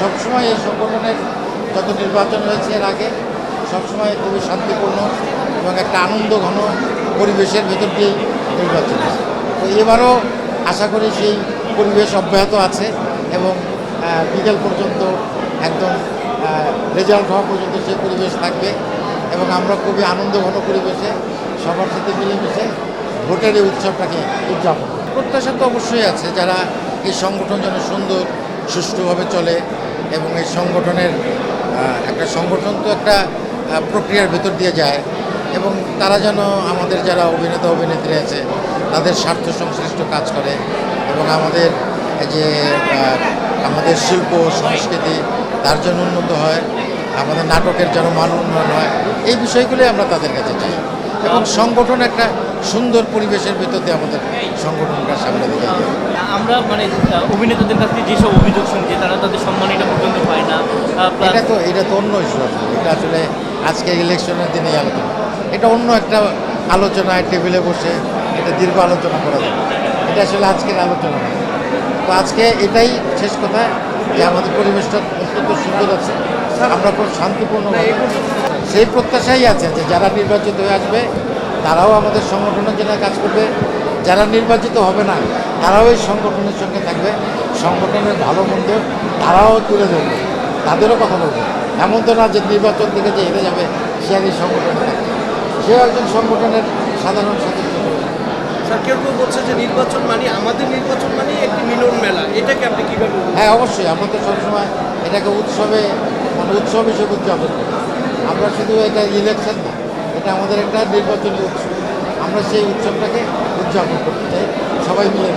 সবসময় এই সংগঠনের যত নির্বাচন হয়েছে এর আগে সবসময় খুবই শান্তিপূর্ণ এবং একটা আনন্দ ঘন পরিবেশের ভেতর দিয়েই নির্বাচন হয়। তো এবারও আশা করি সেই পরিবেশ অব্যাহত আছে এবং বিকেল পর্যন্ত একদম রেজাল্ট হওয়া পর্যন্ত সেই পরিবেশ থাকবে এবং আমরা খুবই আনন্দ ঘন পরিবেশে সবার সাথে মিলেমিশে ভোটের এই উৎসবটাকে উদযাপন করি। প্রত্যাশা তো অবশ্যই আছে, যারা এই সংগঠন যেন সুন্দর সুষ্ঠুভাবে চলে এবং এই সংগঠনের একটা সংগঠন তো একটা প্রক্রিয়ার ভেতর দিয়ে যায় এবং তারা যেন আমাদের যারা অভিনেতা অভিনেত্রী আছে তাদের স্বার্থ সংশ্লিষ্ট কাজ করে এবং আমাদের যে আমাদের শিল্প সংস্কৃতি তার জন্য উন্নত হয়, আমাদের নাটকের যেন মান উন্নয়ন হয়, এই বিষয়গুলি আমরা তাদের কাছে চাই এবং সংগঠন একটা সুন্দর পরিবেশের ভিতর দিয়ে আমাদের সংগঠনটা সামনে দিকে যায়। আমরা মানে অভিনেতাদের কাছ থেকে যেসব অভিযোগ শুনছি তারা তাদের সম্মান এটা পর্যন্ত পায় না। এটা তো অন্য ইস্যু আসলে, এটা আসলে আজকে ইলেকশনের দিনেই আলোচনা, এটা অন্য একটা আলোচনায় টেবিলে বসে এটা দীর্ঘ আলোচনা করা যাবে, এটা আসলে আজকের আলোচনা না। তো আজকে এটাই শেষ কথা যে আমাদের পরিবেশটা অত্যন্ত সুন্দর আছে, আমরা খুব শান্তিপূর্ণ সেই প্রত্যাশাই আছে যে যারা নির্বাচিত হয়ে আসবে তারাও আমাদের সংগঠনের জন্য কাজ করবে, যারা নির্বাচিত হবে না তারাও এই সংগঠনের সঙ্গে থাকবে, সংগঠনের ভালো মন্দ তারাও তুলে ধরবে, তাদেরও কথা বলবে। এমন তো না যে নির্বাচন থেকে যে হেরে যাবে সে আর এই সংগঠনে থাকবে, সেও একজন সংগঠনের সাধারণ সদস্য। স্যার, কেউ কেউ বলছে যে নির্বাচন মানে আমাদের নির্বাচন মানে একটি মিলন মেলা, এটাকে আপনি কীভাবে? হ্যাঁ, অবশ্যই আমরা তো সবসময় এটাকে উৎসব হিসেবে উদযাপন করি। আমরা শুধু এটা ইলেকশন না, এটা আমাদের একটা নির্বাচনী উৎসব, আমরা সেই উৎসবটাকে উদযাপন করতে চাই সবাই মিলে।